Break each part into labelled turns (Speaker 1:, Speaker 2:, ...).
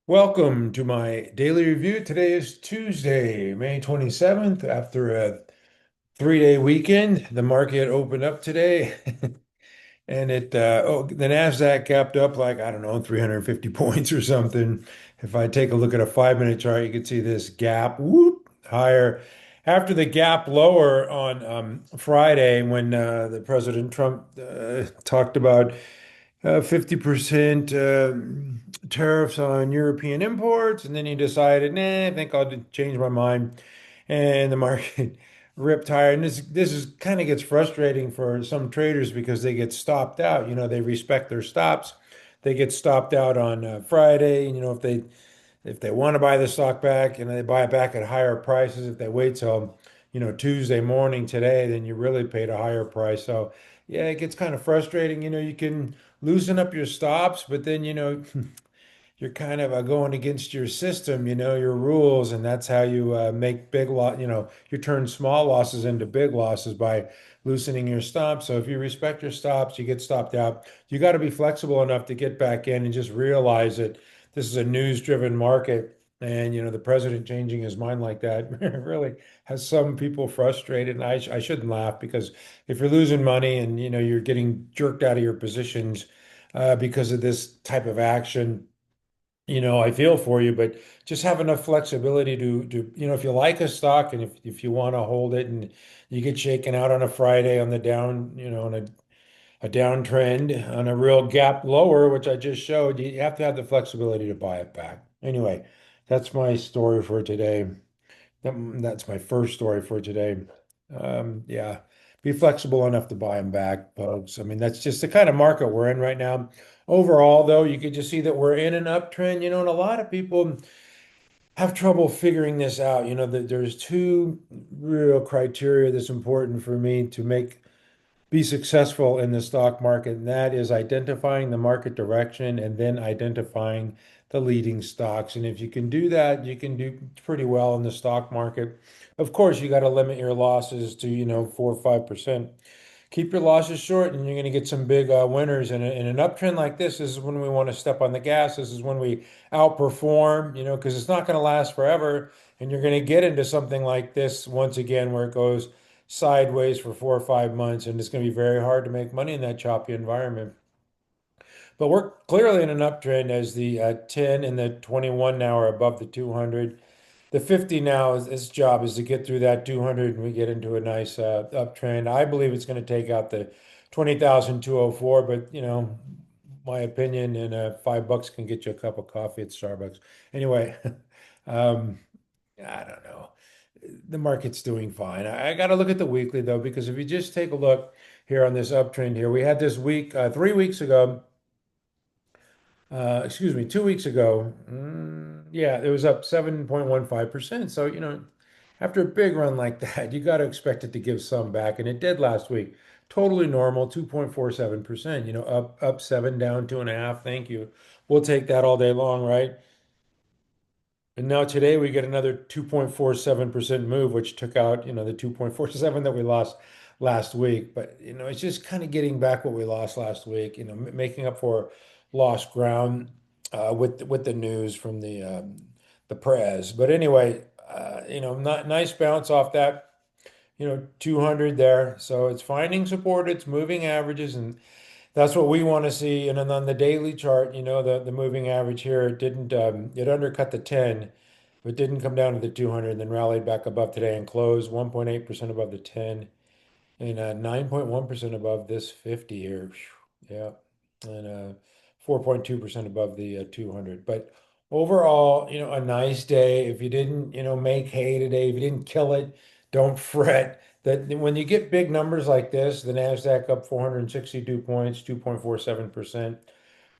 Speaker 1: Welcome to my daily review. Today is Tuesday, May 27th. After a 3-day weekend, the market opened up today and the Nasdaq gapped up like, I don't know, 350 points or something. If I take a look at a 5-minute chart, you can see this gap, whoop, higher. After the gap lower on Friday, when the President Trump talked about 50% tariffs on European imports, and then he decided, nah, I think I'll change my mind, and the market ripped higher. And this is kind of gets frustrating for some traders because they get stopped out. They respect their stops. They get stopped out on Friday, and if they want to buy the stock back, they buy it back at higher prices. If they wait till, Tuesday morning today, then you really paid a higher price. So yeah, it gets kind of frustrating. You can loosen up your stops, but then, you're kind of going against your system, your rules, and that's how you make big loss. You turn small losses into big losses by loosening your stops. So if you respect your stops, you get stopped out. You got to be flexible enough to get back in and just realize that this is a news-driven market. And the president changing his mind like that really has some people frustrated. And I shouldn't laugh because if you're losing money and you're getting jerked out of your positions because of this type of action, I feel for you, but just have enough flexibility to if you like a stock and if you want to hold it and you get shaken out on a Friday on the down, on a downtrend on a real gap lower, which I just showed, you have to have the flexibility to buy it back. Anyway, that's my story for today. That's my first story for today. Yeah, be flexible enough to buy them back, folks. I mean, that's just the kind of market we're in right now. Overall, though, you could just see that we're in an uptrend, and a lot of people have trouble figuring this out. That there's two real criteria that's important for me to be successful in the stock market, and that is identifying the market direction and then identifying the leading stocks. And if you can do that, you can do pretty well in the stock market. Of course, you got to limit your losses to, 4 or 5%. Keep your losses short, and you're going to get some big winners. In an uptrend like this is when we want to step on the gas. This is when we outperform, because it's not going to last forever. And you're going to get into something like this once again where it goes sideways for 4 or 5 months, and it's going to be very hard to make money in that choppy environment. But we're clearly in an uptrend as the 10 and the 21 now are above the 200. The 50 now, its job is to get through that 200 and we get into a nice uptrend. I believe it's going to take out the 20,204, but my opinion, and $5 can get you a cup of coffee at Starbucks. Anyway, um, I don't know. The market's doing fine. I got to look at the weekly though, because if you just take a look here on this uptrend here, we had this week, 3 weeks ago, excuse me, 2 weeks ago. Yeah, it was up 7.15%. So, after a big run like that, you got to expect it to give some back. And it did last week. Totally normal, 2.47%. Up seven, down 2.5. Thank you. We'll take that all day long, right? And now today we get another 2.47% move, which took out, the 2.47 that we lost last week. But, it's just kind of getting back what we lost last week, making up for lost ground with the news from the press. But anyway, not nice bounce off that, 200 there. So it's finding support, it's moving averages, and that's what we want to see. And then on the daily chart, the moving average here, it didn't it undercut the 10, but didn't come down to the 200, and then rallied back above today and closed 1.8% above the 10 and 9.1% above this 50 here. Yeah. And 4.2% above the 200. But overall, a nice day. If you didn't, make hay today, if you didn't kill it, don't fret. That when you get big numbers like this, the Nasdaq up 462 points, 2.47%,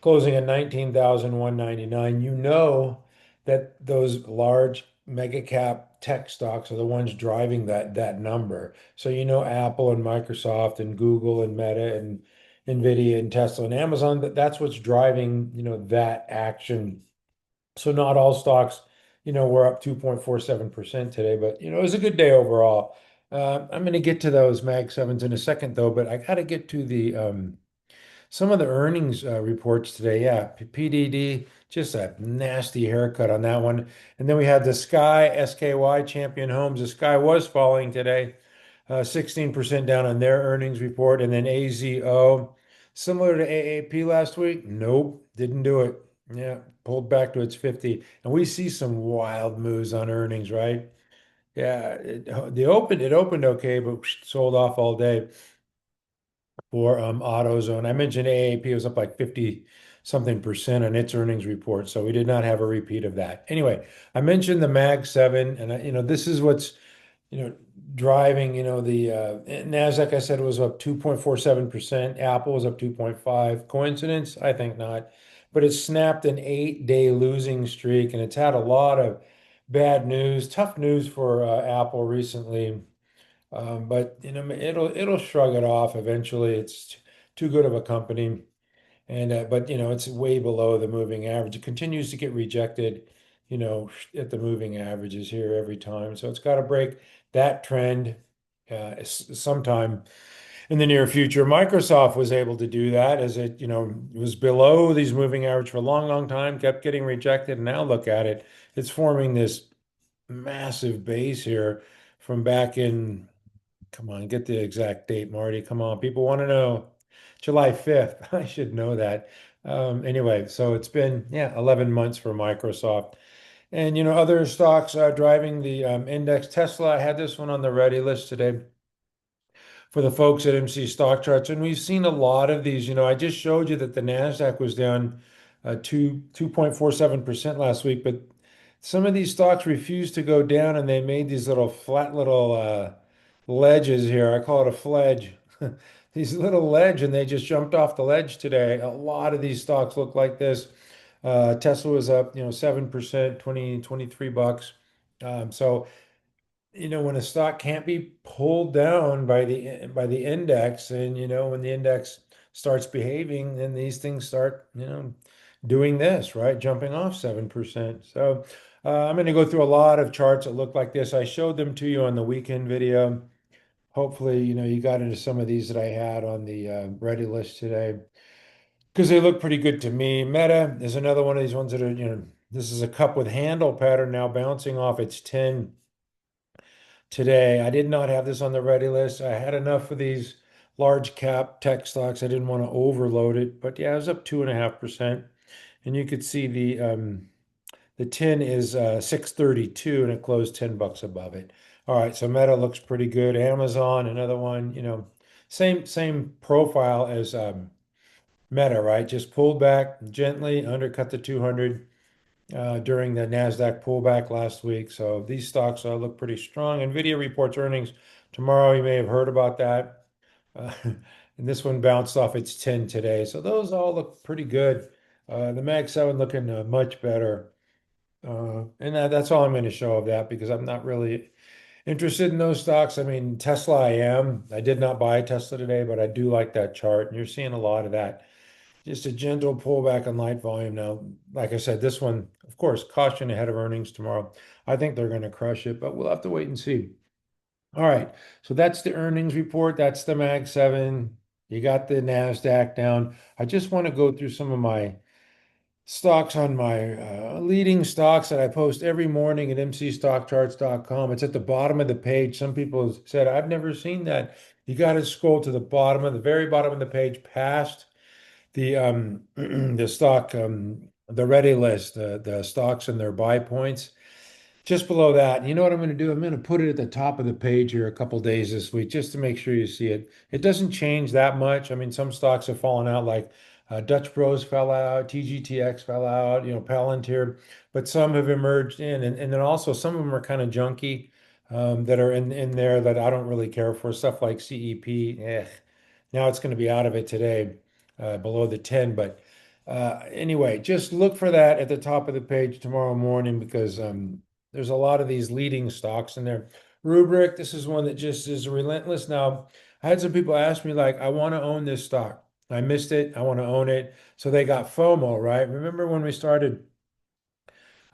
Speaker 1: closing at 19,199, that those large mega cap tech stocks are the ones driving that number. So Apple and Microsoft and Google and Meta and NVDA and Tesla and Amazon, that's what's driving, that action. So not all stocks, were up 2.47% today, but it was a good day overall. I'm going to get to those Mag 7s in a second though, but I got to get to the some of the earnings reports today. Yeah, PDD, just a nasty haircut on that one. And then we had the Sky, SKY Champion Homes. The Sky was falling today, 16% down on their earnings report. And then AZO, similar to AAP last week. Nope, didn't do it. Yeah, pulled back to its 50. And we see some wild moves on earnings, right? Yeah, it opened okay, but sold off all day for AutoZone. I mentioned AAP was up like 50 something percent on its earnings report, so we did not have a repeat of that. Anyway, I mentioned the Mag 7, and this is what's driving, the Nasdaq. I said it was up 2.47%. Apple was up 2.5. Coincidence? I think not. But it snapped an 8-day losing streak, and it's had a lot of bad news, tough news for Apple recently. But it'll shrug it off eventually. It's too good of a company, and but it's way below the moving average. It continues to get rejected, at the moving averages here every time. So it's got to break that trend sometime in the near future. Microsoft was able to do that as it was below these moving average for a long, long time, kept getting rejected, and now look at it. It's forming this massive base here from back in. Come on, get the exact date, Marty. Come on, people want to know. July 5th. I should know that. Anyway, so it's been, yeah, 11 months for Microsoft. And, other stocks driving the index. Tesla, I had this one on the ready list today for the folks at MC Stock Charts. And we've seen a lot of these. I just showed you that the Nasdaq was down 2.47% last week, but some of these stocks refused to go down and they made these little flat little ledges here. I call it a fledge. These little ledge, and they just jumped off the ledge today. A lot of these stocks look like this. Tesla was up, 7%, 23 bucks. So when a stock can't be pulled down by the index, and when the index starts behaving, then these things start doing this, right, jumping off 7%. So I'm going to go through a lot of charts that look like this. I showed them to you on the weekend video. Hopefully you got into some of these that I had on the ready list today, because they look pretty good to me. Meta is another one of these ones that are, this is a cup with handle pattern now bouncing off its 10 today. I did not have this on the ready list. I had enough of these large cap tech stocks. I didn't want to overload it, but yeah, it was up 2.5%. And you could see the 10 is 632 and it closed 10 bucks above it. All right, so Meta looks pretty good. Amazon, another one, same profile as Meta, right? Just pulled back gently, undercut the 200 during the Nasdaq pullback last week. So these stocks look pretty strong. NVIDIA reports earnings tomorrow. You may have heard about that. And this one bounced off its 10 today. So those all look pretty good. The Mag 7 looking much better. And that's all I'm going to show of that, because I'm not really interested in those stocks. I mean, Tesla, I am. I did not buy Tesla today, but I do like that chart. And you're seeing a lot of that. Just a gentle pullback on light volume now. Like I said, this one, of course, caution ahead of earnings tomorrow. I think they're going to crush it, but we'll have to wait and see. All right. So that's the earnings report. That's the Mag 7. You got the NASDAQ down. I just want to go through some of my stocks on my leading stocks that I post every morning at mcstockcharts.com. It's at the bottom of the page. Some people have said, I've never seen that. You got to scroll to the bottom of the very bottom of the page past the the stock the ready list, the stocks and their buy points. Just below that, you know what I'm going to do? I'm going to put it at the top of the page here a couple days this week just to make sure you see it. It doesn't change that much. I mean, some stocks have fallen out, like Dutch Bros fell out, TGTX fell out, Palantir, but some have emerged in, and then also some of them are kind of junky that are in there that I don't really care for. Stuff like CEP, now it's going to be out of it today, below the 10, but anyway, just look for that at the top of the page tomorrow morning, because there's a lot of these leading stocks in there. Rubric, this is one that just is relentless. Now, I had some people ask me, like, I want to own this stock. I missed it. I want to own it. So they got FOMO, right? Remember when we started,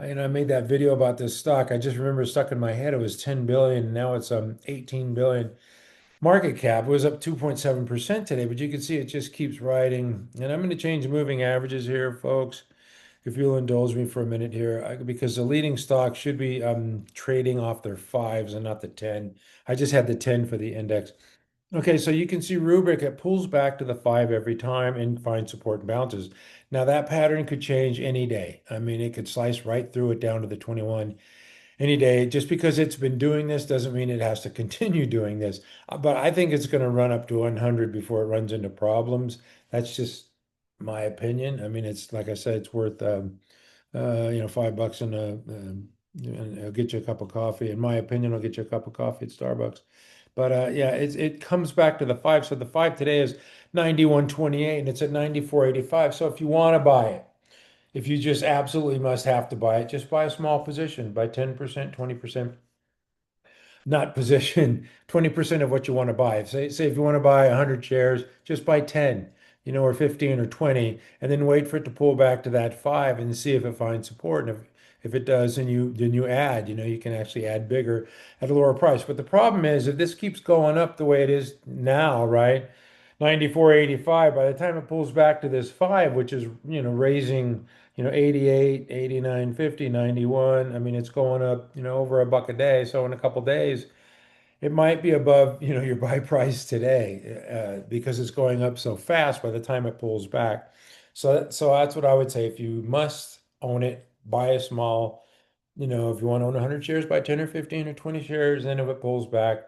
Speaker 1: I made that video about this stock. I just remember stuck in my head. It was 10 billion. Now it's 18 billion. Market cap was up 2.7% today, but you can see it just keeps riding. And I'm going to change moving averages here, folks. If you'll indulge me for a minute here, because the leading stock should be trading off their fives and not the 10. I just had the 10 for the index. Okay, so you can see rubric, it pulls back to the five every time and finds support and bounces. Now that pattern could change any day. I mean, it could slice right through it down to the 21 any day. Just because it's been doing this doesn't mean it has to continue doing this. But I think it's going to run up to 100 before it runs into problems. That's just my opinion. I mean, it's like I said, it's worth $5 and it'll get you a cup of coffee. In my opinion, it'll get you a cup of coffee at Starbucks. But yeah, it comes back to the five. So the five today is 91.28 and it's at 94.85. So if you want to buy it, if you just absolutely must have to buy it, just buy a small position, buy 10%, 20%, not position 20% of what you want to buy. Say if you want to buy 100 shares, just buy 10, or 15 or 20, and then wait for it to pull back to that five and see if it finds support. And if it does, then you add, you can actually add bigger at a lower price. But the problem is if this keeps going up the way it is now, right? 94.85, by the time it pulls back to this five, which is, raising, 88, 89, 50, 91. I mean, it's going up, over $1 a day. So in a couple days, it might be above, your buy price today, because it's going up so fast by the time it pulls back. So that's what I would say. If you must own it, buy a small, if you want to own 100 shares, buy 10 or 15 or 20 shares. Then if it pulls back,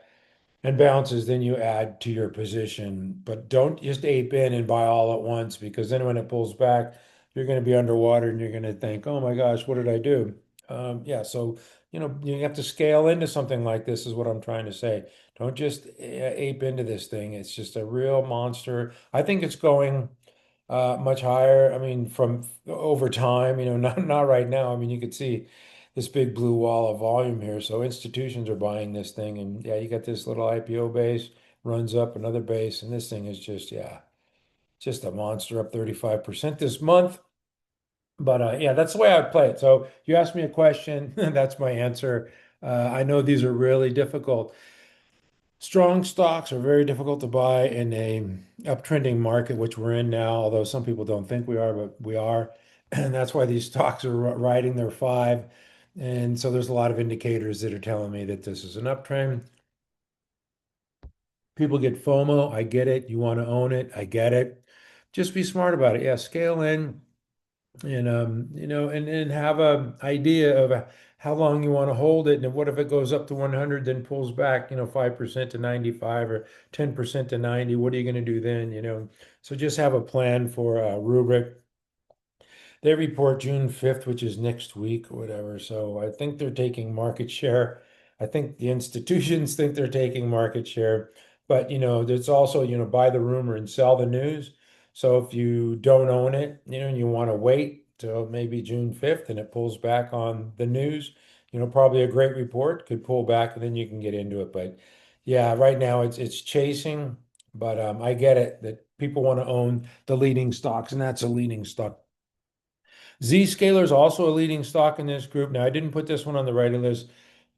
Speaker 1: and bounces, then you add to your position. But don't just ape in and buy all at once because then when it pulls back, you're going to be underwater and you're going to think, oh my gosh, what did I do? Yeah, so you have to scale into something like this, is what I'm trying to say. Don't just ape into this thing. It's just a real monster. I think it's going much higher. I mean, from over time, not right now. I mean, you could see this big blue wall of volume here. So institutions are buying this thing, and yeah, you got this little IPO base runs up another base, and this thing is just a monster, up 35% this month. But yeah, that's the way I would play it. So you asked me a question, that's my answer. I know these are really difficult. Strong stocks are very difficult to buy in a uptrending market, which we're in now, although some people don't think we are, but we are. And that's why these stocks are riding their five. And so there's a lot of indicators that are telling me that this is an uptrend. People get FOMO. I get it. You want to own it. I get it. Just be smart about it. Yeah, scale in and and have a idea of how long you want to hold it, and what if it goes up to 100 then pulls back 5% to 95 or 10% to 90. What are you going to do then? So just have a plan for rubric. They report June 5th, which is next week or whatever. So I think they're taking market share. I think the institutions think they're taking market share. But, there's also, buy the rumor and sell the news. So if you don't own it, and you want to wait till maybe June 5th and it pulls back on the news, probably a great report could pull back and then you can get into it. But yeah, right now it's chasing, but I get it that people want to own the leading stocks, and that's a leading stock. Zscaler is also a leading stock in this group. Now, I didn't put this one on the writer list.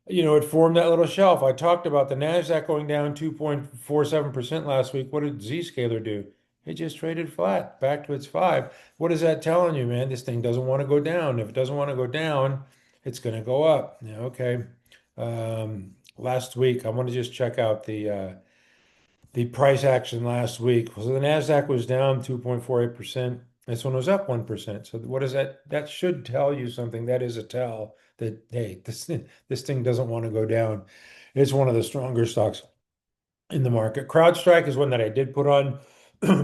Speaker 1: It formed that little shelf. I talked about the Nasdaq going down 2.47% last week. What did Zscaler do? It just traded flat back to its five. What is that telling you, man? This thing doesn't want to go down. If it doesn't want to go down, it's going to go up. Yeah, okay. Last week, I want to just check out the price action last week. So the Nasdaq was down 2.48%. This one was up 1%. So what is that? That should tell you something. That is a tell that, hey, this thing doesn't want to go down. It's one of the stronger stocks in the market. CrowdStrike is one that I did put on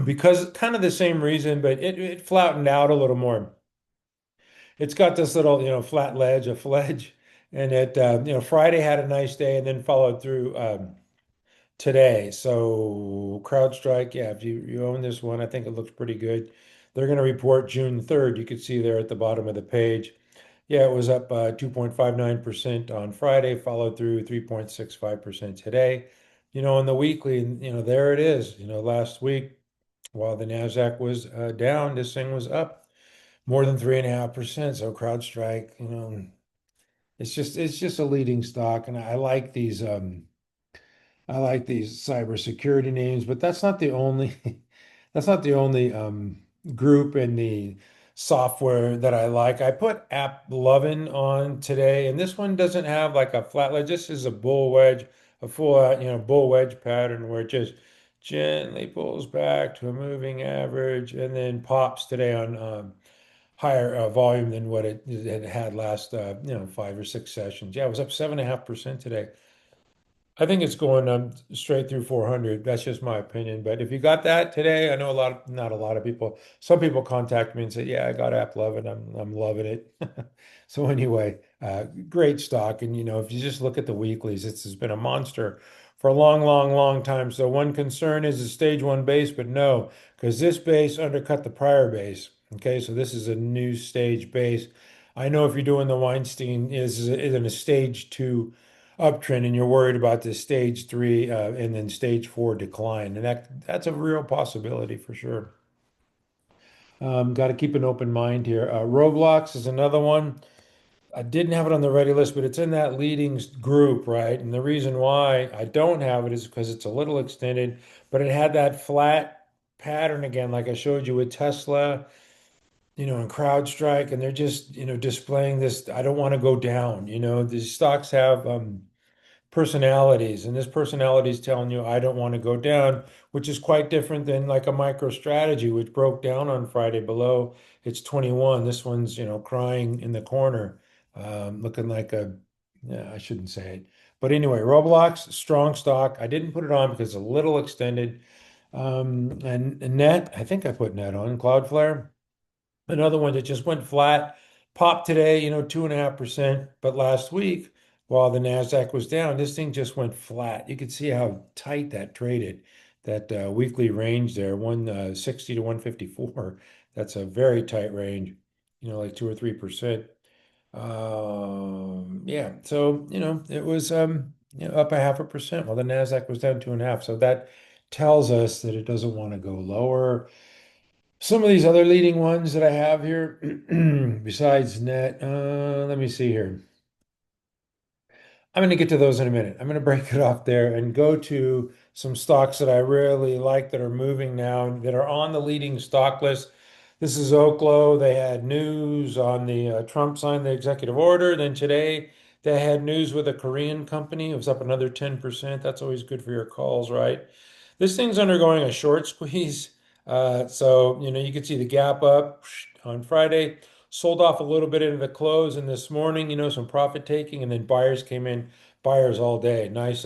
Speaker 1: because kind of the same reason, but it flattened out a little more. It's got this little, flat ledge, a fledge, and Friday had a nice day and then followed through today. So CrowdStrike, yeah, if you own this one, I think it looks pretty good. They're going to report June 3rd. You can see there at the bottom of the page. Yeah, it was up 2.59% on Friday, followed through 3.65% today. On the weekly, there it is. Last week, while the Nasdaq was down, this thing was up more than 3.5%. So CrowdStrike, it's just a leading stock, and I like these. I like these cybersecurity names, but that's not the only that's not the only group in the software that I like. I put AppLovin on today, and this one doesn't have like a flat ledge. This is a bull wedge, a full out, bull wedge pattern where it just gently pulls back to a moving average and then pops today on higher volume than what it had last 5 or 6 sessions. Yeah, it was up 7.5% today. I think it's going straight through 400. That's just my opinion. But if you got that today, I know not a lot of people. Some people contact me and say, "Yeah, I got App 11. I'm loving it." So anyway, great stock. And if you just look at the weeklies, it's been a monster for a long, long, long time. So one concern is the stage one base, but no, because this base undercut the prior base. Okay, so this is a new stage base. I know if you're doing the Weinstein is in a stage two uptrend and you're worried about this stage three and then stage four decline. And that's a real possibility for sure. Got to keep an open mind here. Roblox is another one. I didn't have it on the ready list, but it's in that leading group, right? And the reason why I don't have it is because it's a little extended, but it had that flat pattern again, like I showed you with Tesla, and CrowdStrike, and they're just, displaying this. I don't want to go down. These stocks have personalities, and this personality is telling you I don't want to go down, which is quite different than like a micro strategy which broke down on Friday below its 21. This one's crying in the corner, looking like a, yeah, I shouldn't say it, but anyway, Roblox, strong stock. I didn't put it on because it's a little extended. And net, I think I put net on Cloudflare. Another one that just went flat, popped today, 2.5%. But last week, while the Nasdaq was down, this thing just went flat. You could see how tight that traded, that weekly range there, 160 to 154. That's a very tight range, like 2 or 3%. Yeah, so it was up 0.5% while the Nasdaq was down 2.5. So that tells us that it doesn't want to go lower. Some of these other leading ones that I have here, besides net, let me see here. I'm going to get to those in a minute. I'm going to break it off there and go to some stocks that I really like that are moving now, that are on the leading stock list. This is OKLO. They had news on the Trump signed the executive order. Then today they had news with a Korean company. It was up another 10%. That's always good for your calls, right? This thing's undergoing a short squeeze. So, you can see the gap up on Friday, sold off a little bit into the close, and this morning, some profit taking, and then buyers came in, buyers all day. Nice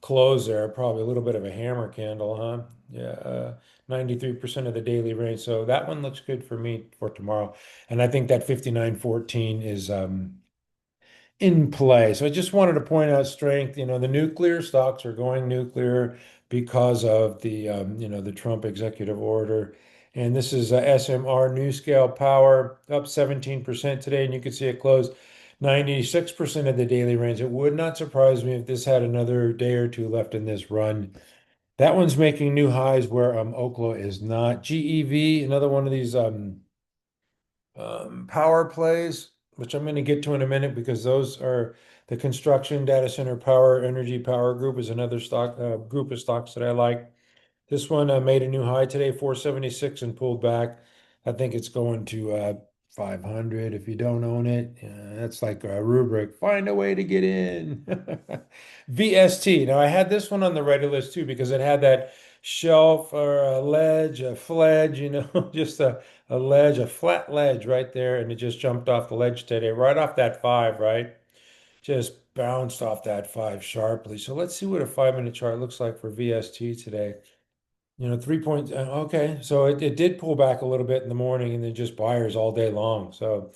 Speaker 1: close there, probably a little bit of a hammer candle, huh? Yeah, 93% of the daily range. So that one looks good for me for tomorrow. And I think that 59.14 is in play. So I just wanted to point out strength. The nuclear stocks are going nuclear because of the Trump executive order. And this is SMR NuScale Power up 17% today, and you can see it close 96% of the daily range. It would not surprise me if this had another day or two left in this run. That one's making new highs where OKLO is not. GEV, another one of these power plays, which I'm going to get to in a minute because those are the construction data center power energy power group is another stock group of stocks that I like. This one made a new high today, 476, and pulled back. I think it's going to 500 if you don't own it. That's like a rubric. Find a way to get in. VST. Now, I had this one on the ready list too because it had that shelf or a ledge, a fledge, just a ledge, a flat ledge right there. And it just jumped off the ledge today, right off that five, right? Just bounced off that five sharply. So let's see what a 5-minute chart looks like for VST today. 3 points. Okay. So it did pull back a little bit in the morning and then just buyers all day long. So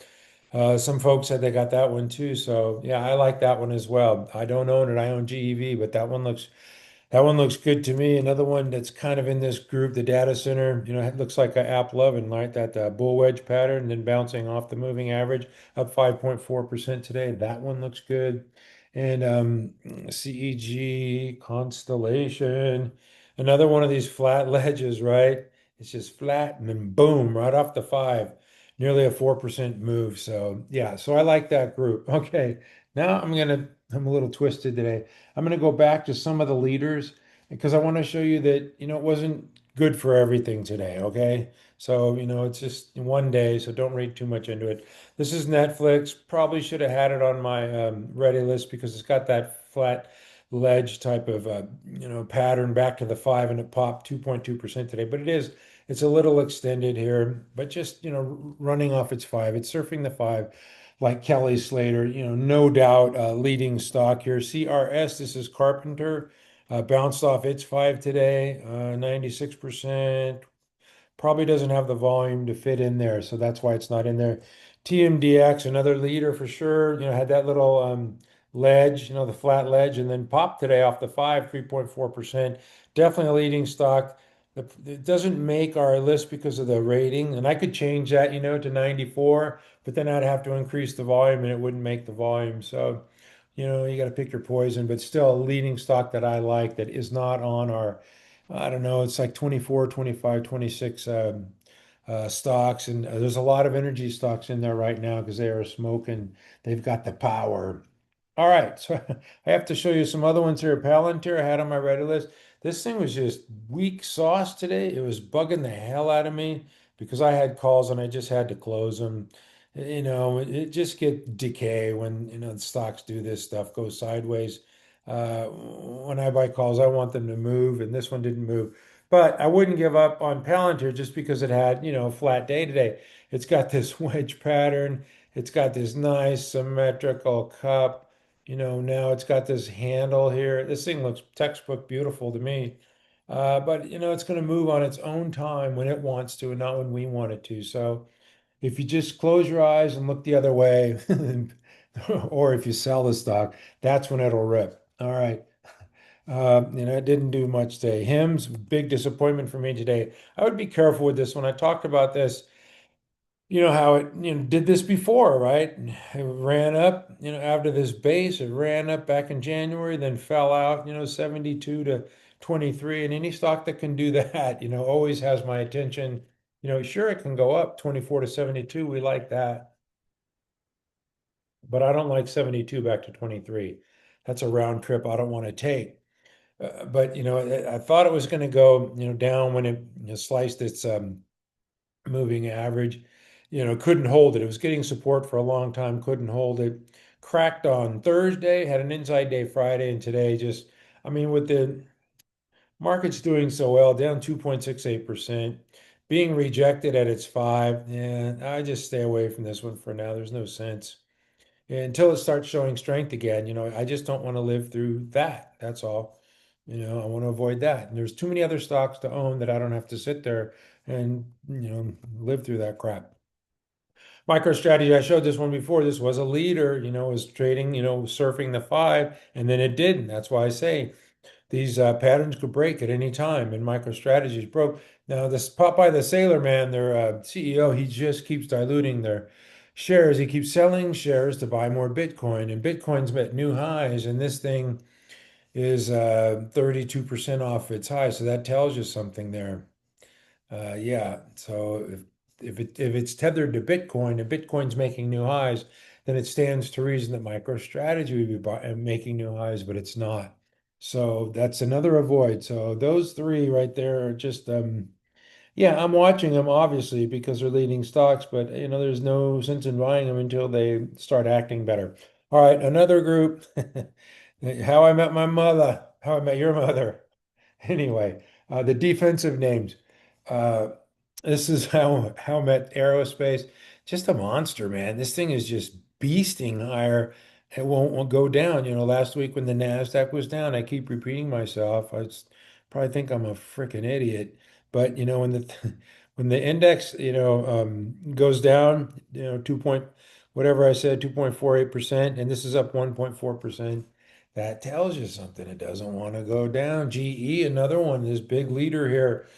Speaker 1: some folks said they got that one too. So yeah, I like that one as well. I don't own it. I own GEV, but that one looks good to me. Another one that's kind of in this group, the data center, it looks like a app 11, right? That bull wedge pattern, then bouncing off the moving average, up 5.4% today. That one looks good. And CEG, Constellation, another one of these flat ledges, right? It's just flat and then boom, right off the five. nearly a 4% move. So yeah, so I like that group. Okay, now I'm a little twisted today. I'm gonna go back to some of the leaders because I want to show you that, it wasn't good for everything today. Okay, so it's just one day, so don't read too much into it. This is Netflix. Probably should have had it on my ready list because it's got that flat ledge type of pattern back to the five, and it popped 2.2% today. But it's a little extended here, but just running off its five. It's surfing the five like Kelly Slater, no doubt leading stock here. CRS, this is Carpenter, bounced off its five today, 96%. Probably doesn't have the volume to fit in there, so that's why it's not in there. TMDX, another leader for sure, had that little ledge, the flat ledge, and then popped today off the five, 3.4%. Definitely a leading stock. It doesn't make our list because of the rating, and I could change that, to 94, but then I'd have to increase the volume and it wouldn't make the volume. So, you got to pick your poison, but still a leading stock that I like that is not on our, I don't know, it's like 24, 25, 26 stocks. And there's a lot of energy stocks in there right now because they are smoking. They've got the power. All right, so I have to show you some other ones here. Palantir I had on my ready list. This thing was just weak sauce today. It was bugging the hell out of me because I had calls and I just had to close them. It just get decay when the stocks do this stuff, go sideways. When I buy calls, I want them to move, and this one didn't move. But I wouldn't give up on Palantir just because it had a flat day today. It's got this wedge pattern. It's got this nice symmetrical cup. Now it's got this handle here. This thing looks textbook beautiful to me. But it's going to move on its own time when it wants to and not when we want it to. So if you just close your eyes and look the other way, or if you sell the stock, that's when it'll rip. All right. It didn't do much today. Hims, big disappointment for me today. I would be careful with this one. I talked about this, how it, did this before, right? It ran up, after this base, it ran up back in January, then fell out, 72 to 23. And any stock that can do that, always has my attention. Sure, it can go up 24 to 72. We like that. But I don't like 72 back to 23. That's a round trip I don't want to take. But I thought it was going to go down when it sliced its moving average. Couldn't hold it. It was getting support for a long time, couldn't hold it. Cracked on Thursday, had an inside day Friday, and today just, I mean, with the market's doing so well, down 2.68%, being rejected at its five. Yeah, I just stay away from this one for now. There's no sense until it starts showing strength again. I just don't want to live through that. That's all. I want to avoid that. And there's too many other stocks to own that I don't have to sit there and, live through that crap. MicroStrategy, I showed this one before. This was a leader, was trading, surfing the five, and then it didn't. That's why I say these patterns could break at any time, and MicroStrategies broke. Now, this Popeye the Sailor Man, their CEO, he just keeps diluting their shares. He keeps selling shares to buy more Bitcoin, and Bitcoin's met new highs, and this thing is 32% off its high. So that tells you something there. Yeah. So if it's tethered to Bitcoin and Bitcoin's making new highs, then it stands to reason that MicroStrategy would be making new highs, but it's not. So that's another avoid. So those three right there are just yeah, I'm watching them obviously because they're leading stocks, but there's no sense in buying them until they start acting better. All right, another group. How I Met My Mother, How I Met Your Mother. Anyway, the defensive names. Uh, this is how I Met Aerospace. Just a monster, man. This thing is just beasting higher. It won't go down. Last week when the Nasdaq was down, I keep repeating myself. Probably think I'm a freaking idiot. But when the when the index goes down, two point whatever I said, 2.48%, and this is up 1.4%. That tells you something. It doesn't want to go down. GE, another one, this big leader here,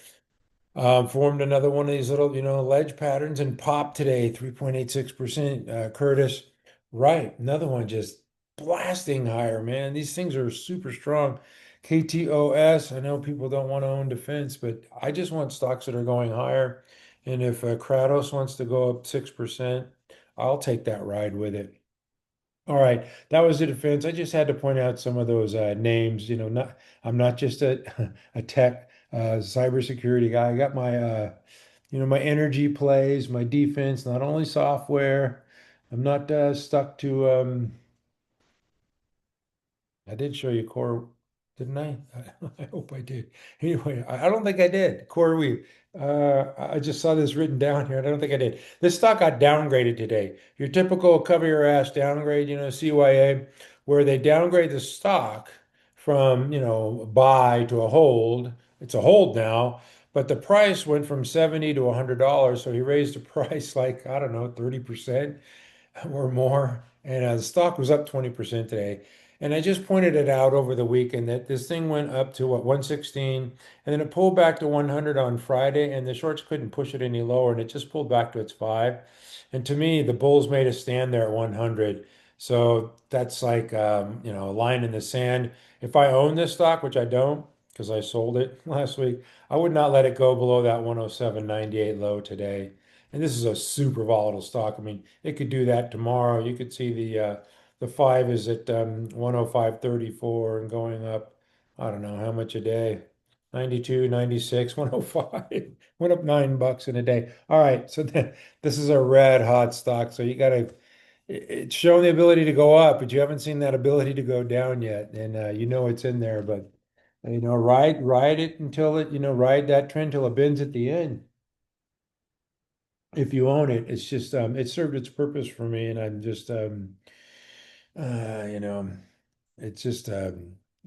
Speaker 1: formed another one of these little, ledge patterns and popped today, 3.86%. Curtis, right, another one just blasting higher, man. These things are super strong. KTOS, I know people don't want to own defense, but I just want stocks that are going higher. And if Kratos wants to go up 6%, I'll take that ride with it. All right, that was the defense. I just had to point out some of those names. Not I'm not just a a tech cybersecurity guy. I got my my energy plays, my defense, not only software. I'm not stuck to I did show you core, didn't I? I hope I did. Anyway, I don't think I did. Core Weave. I just saw this written down here, and I don't think I did. This stock got downgraded today. Your typical cover your ass downgrade, CYA, where they downgrade the stock from, buy to a hold. It's a hold now, but the price went from 70 to $100. So he raised the price like, I don't know, 30% or more. And the stock was up 20% today. And I just pointed it out over the weekend that this thing went up to what, 116, and then it pulled back to 100 on Friday, and the shorts couldn't push it any lower, and it just pulled back to its five. And to me, the bulls made a stand there at 100. So that's like, a line in the sand. If I own this stock, which I don't, because I sold it last week, I would not let it go below that 107.98 low today. And this is a super volatile stock. I mean, it could do that tomorrow. You could see the five is at 105.34 and going up, I don't know how much a day. 92, 96, 105. Went up $9 in a day. All right, so this is a red hot stock. So you gotta it's shown the ability to go up, but you haven't seen that ability to go down yet. And it's in there, but ride it until ride that trend till it bends at the end. If you own it, it's just it served its purpose for me, and I'm just uh, you know, it just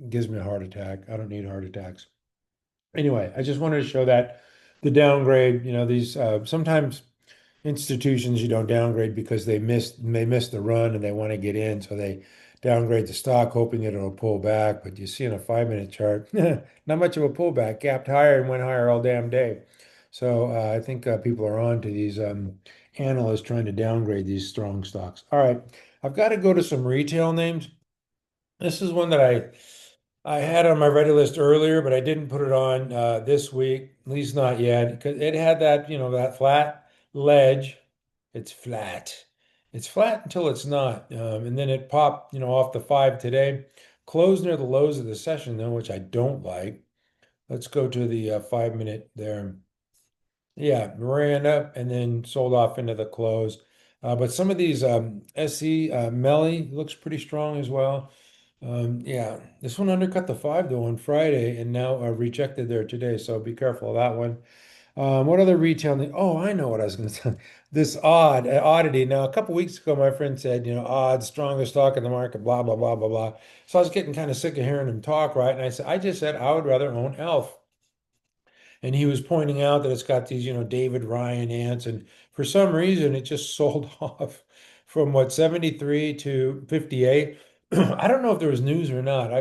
Speaker 1: gives me a heart attack. I don't need heart attacks. Anyway, I just wanted to show that the downgrade, these sometimes institutions you don't downgrade because they missed the run and they want to get in, so they downgrade the stock hoping that it'll pull back. But you see in a 5-minute chart, not much of a pullback, gapped higher and went higher all damn day. So I think people are on to these analysts trying to downgrade these strong stocks. All right, I've got to go to some retail names. This is one that I had on my ready list earlier, but I didn't put it on this week, at least not yet, because it had that, that flat ledge. It's flat. It's flat until it's not. And then it popped, off the five today. Closed near the lows of the session, though, which I don't like. Let's go to the 5-minute there. Yeah, ran up and then sold off into the close. But some of these SE MELI looks pretty strong as well. Yeah, this one undercut the five though on Friday and now rejected there today. So be careful of that one. What other retail? Oh, I know what I was going to say. This oddity. Now, a couple weeks ago, my friend said, odd, strongest stock in the market, blah, blah, blah, blah, blah. So I was getting kind of sick of hearing him talk, right? And I just said I would rather own Elf. And he was pointing out that it's got these, David Ryan ants, and for some reason it just sold off from what 73 to 58. I don't know if there was news or not.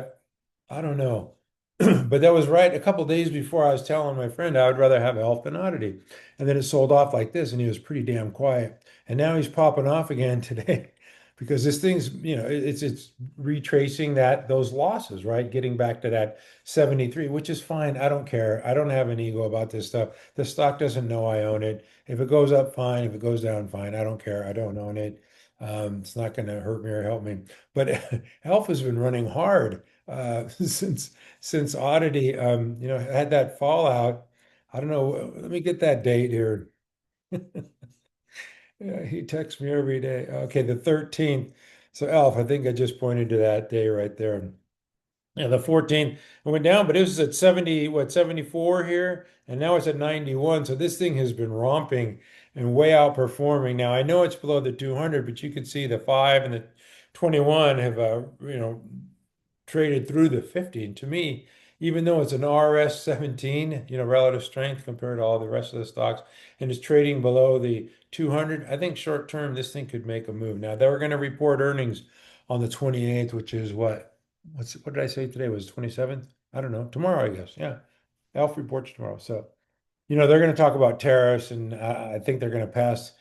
Speaker 1: I don't know. But that was right a couple days before I was telling my friend I would rather have Elf than Oddity. And then it sold off like this, and he was pretty damn quiet. And now he's popping off again today because this thing's, it's retracing those losses, right? Getting back to that 73, which is fine. I don't care. I don't have an ego about this stuff. The stock doesn't know I own it. If it goes up, fine. If it goes down, fine. I don't care. I don't own it. It's not going to hurt me or help me. But Elf has been running hard since Oddity, had that fallout. I don't know. Let me get that date here. Yeah, he texts me every day. Okay, the 13th. So Elf, I think I just pointed to that day right there. Yeah, the 14th it went down, but it was at 70, what, 74 here, and now it's at 91. So this thing has been romping and way outperforming. Now I know it's below the 200, but you can see the 5 and the 21 have traded through the 50. And to me, even though it's an RS 17, relative strength compared to all the rest of the stocks, and it's trading below the 200, I think short term this thing could make a move. Now they were going to report earnings on the 28th, which is what did I say today was 27th? I don't know. Tomorrow, I guess. Yeah. Elf reports tomorrow. So, they're going to talk about tariffs, and I think they're going to pass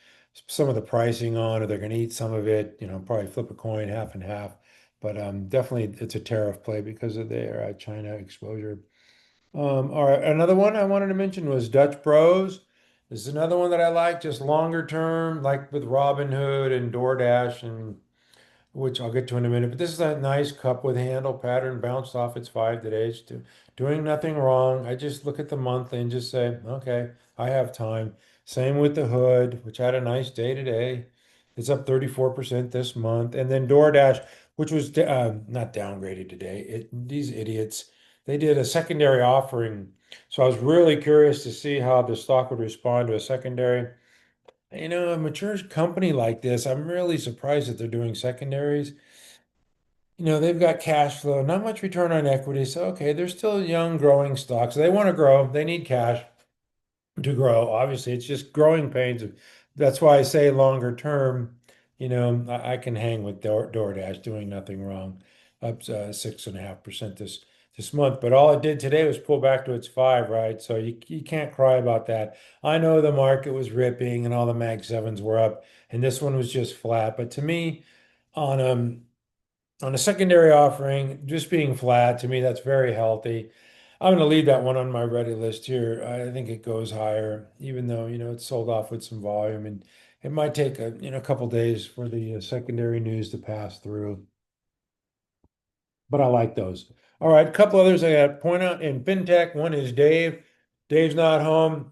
Speaker 1: some of the pricing on, or they're going to eat some of it, probably flip a coin half and half. But definitely it's a tariff play because of their China exposure. All right, another one I wanted to mention was Dutch Bros. This is another one that I like, just longer term, like with Robinhood and DoorDash, and which I'll get to in a minute. But this is a nice cup with handle pattern, bounced off its five today. Doing nothing wrong. I just look at the monthly and just say, okay, I have time. Same with the hood, which had a nice day today. It's up 34% this month. And then DoorDash, which was not downgraded today. These idiots, they did a secondary offering. So I was really curious to see how the stock would respond to a secondary. A mature company like this, I'm really surprised that they're doing secondaries. They've got cash flow, not much return on equity. So, okay, they're still young, growing stocks. They want to grow. They need cash to grow. Obviously, it's just growing pains. That's why I say longer term, I can hang with DoorDash doing nothing wrong, up 6.5% this month. But all it did today was pull back to its five, right? So you can't cry about that. I know the market was ripping and all the Mag 7s were up, and this one was just flat. But to me, on on a secondary offering, just being flat, to me, that's very healthy. I'm going to leave that one on my ready list here. I think it goes higher, even though, it's sold off with some volume, and it might take a couple days for the secondary news to pass through. But I like those. All right, a couple others I got to point out in fintech. One is Dave. Dave's not home.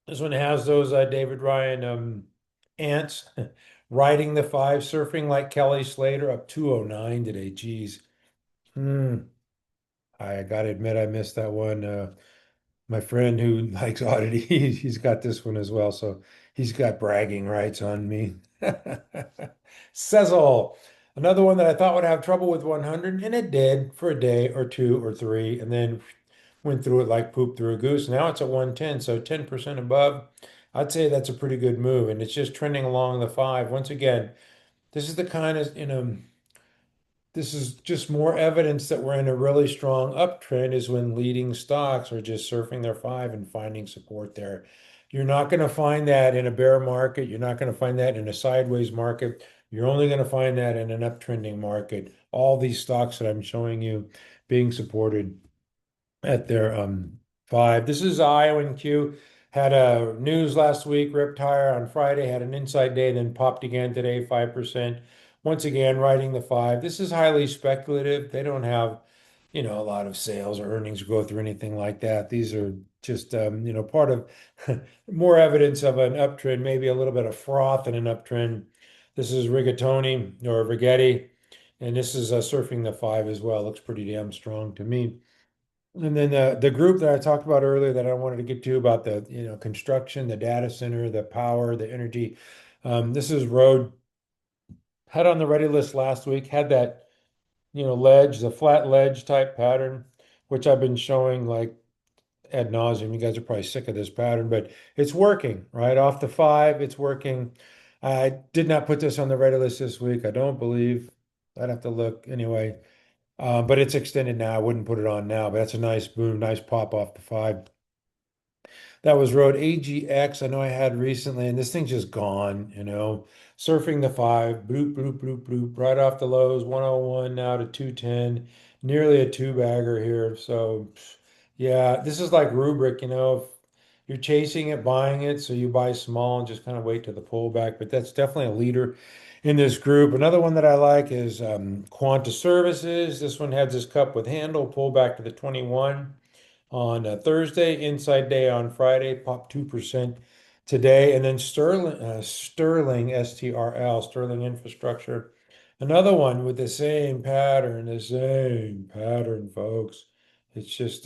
Speaker 1: This one has those David Ryan ants riding the five, surfing like Kelly Slater, up 209 today. Geez. Hmm. I gotta admit, I missed that one. My friend who likes oddity, he's got this one as well. So he's got bragging rights on me. SEZL, another one that I thought would have trouble with 100, and it did for a day or two or three, and then went through it like poop through a goose. Now it's at 110, so 10% above. I'd say that's a pretty good move, and it's just trending along the five. Once again, this is the kind of, this is just more evidence that we're in a really strong uptrend is when leading stocks are just surfing their five and finding support there. You're not going to find that in a bear market. You're not going to find that in a sideways market. You're only going to find that in an uptrending market. All these stocks that I'm showing you being supported at their five. This is IONQ. Had a news last week, ripped higher on Friday, had an inside day, then popped again today, 5%. Once again, riding the five. This is highly speculative. They don't have, a lot of sales or earnings growth or anything like that. These are just, part of more evidence of an uptrend, maybe a little bit of froth in an uptrend. This is rigatoni or rigetti, and this is surfing the five as well. Looks pretty damn strong to me. And then the group that I talked about earlier that I wanted to get to about the construction, the data center, the power, the energy. This is Road. Had on the ready list last week. Had that ledge, the flat ledge type pattern, which I've been showing like ad nauseum. You guys are probably sick of this pattern, but it's working right off the five. It's working. I did not put this on the ready list this week. I don't believe. I'd have to look anyway. But it's extended now. I wouldn't put it on now, but that's a nice boom, nice pop off the five. That was road AGX. I know I had recently, and this thing's just gone. Surfing the five, bloop, bloop, bloop, bloop, right off the lows, 101 now to 210, nearly a two bagger here. So, yeah, this is like rubric. If you're chasing it, buying it, so you buy small and just kind of wait to the pullback. But that's definitely a leader in this group. Another one that I like is Quanta Services. This one has this cup with handle, pull back to the 21 on Thursday, inside day on Friday, pop 2% today, and then Sterling STRL, Sterling Infrastructure. Another one with the same pattern, folks. It's just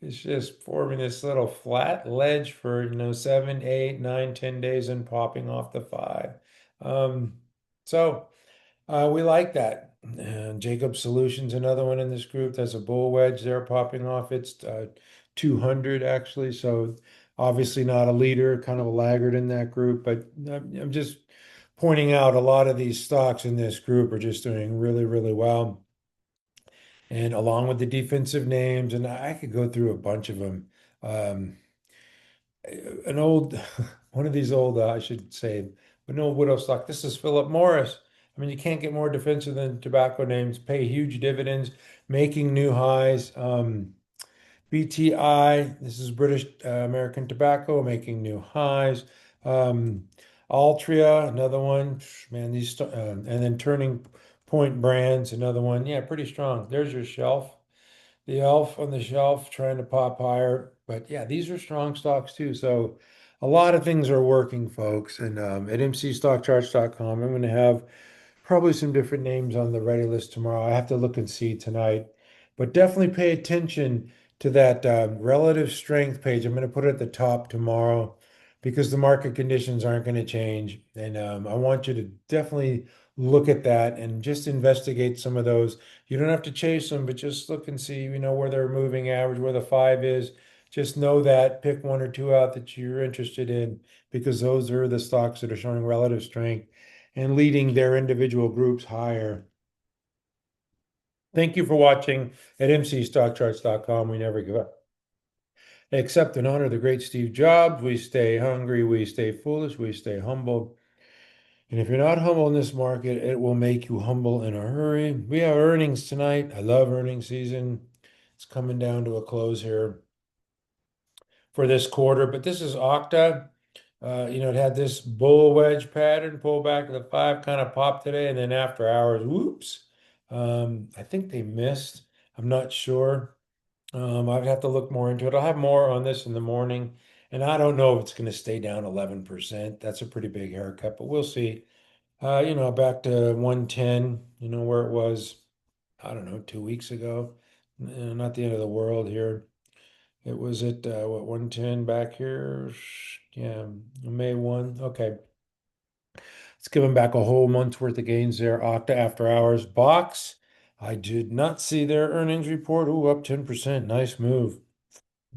Speaker 1: it's just forming this little flat ledge for 7, 8, 9, 10 days and popping off the five. Um, so we like that. And Jacob Solutions, another one in this group. There's a bull wedge there popping off. It's 200 actually. So obviously not a leader, kind of a laggard in that group. But I'm just pointing out a lot of these stocks in this group are just doing really, really well. And along with the defensive names, and I could go through a bunch of them. Um, an old, one of these old, I should say, an old widow stock. This is Philip Morris. I mean, you can't get more defensive than tobacco names. Pay huge dividends, making new highs. BTI, this is British American Tobacco making new highs. Um, Altria, another one. Man, and then Turning Point Brands, another one. Yeah, pretty strong. There's your shelf. The elf on the shelf trying to pop higher. But yeah, these are strong stocks too. So a lot of things are working, folks. And at mcstockcharts.com, I'm going to have probably some different names on the ready list tomorrow. I have to look and see tonight, but definitely pay attention to that relative strength page. I'm going to put it at the top tomorrow because the market conditions aren't going to change. And I want you to definitely look at that and just investigate some of those. You don't have to chase them, but just look and see, where they're moving average, where the five is. Just know that, pick one or two out that you're interested in because those are the stocks that are showing relative strength and leading their individual groups higher. Thank you for watching at mcstockcharts.com. We never give up. Accept and honor the great Steve Jobs. We stay hungry, we stay foolish, we stay humble. And if you're not humble in this market, it will make you humble in a hurry. We have earnings tonight. I love earnings season. It's coming down to a close here for this quarter, but this is Okta. It had this bull wedge pattern, pull back to the five, kind of popped today, and then after hours, whoops. I think they missed. I'm not sure. I'd have to look more into it. I'll have more on this in the morning, and I don't know if it's going to stay down 11%. That's a pretty big haircut, but we'll see. Back to 110, where it was, I don't know, 2 weeks ago. Not the end of the world here. It was at 110 back here. Yeah, May 1. Okay. It's given back a whole month's worth of gains there. Okta after hours. Box, I did not see their earnings report. Ooh, up 10%. Nice move.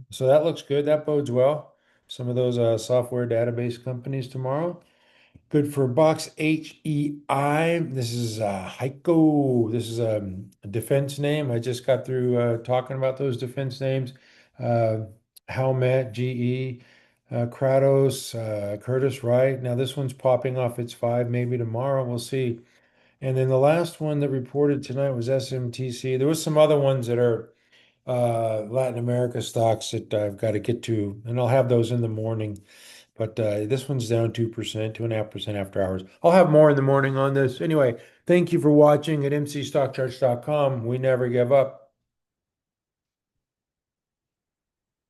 Speaker 1: So that looks good. That bodes well. Some of those software database companies tomorrow. Good for Box HEI. This is Heiko. This is a defense name. I just got through talking about those defense names. Uh, Howmet, GE, Kratos, Curtiss-Wright. Now this one's popping off its five. Maybe tomorrow. We'll see. And then the last one that reported tonight was SMTC. There was some other ones that are Latin America stocks that I've got to get to, and I'll have those in the morning. But this one's down 2%, 2.5% after hours. I'll have more in the morning on this. Anyway, thank you for watching at mcstockcharts.com. We never give up.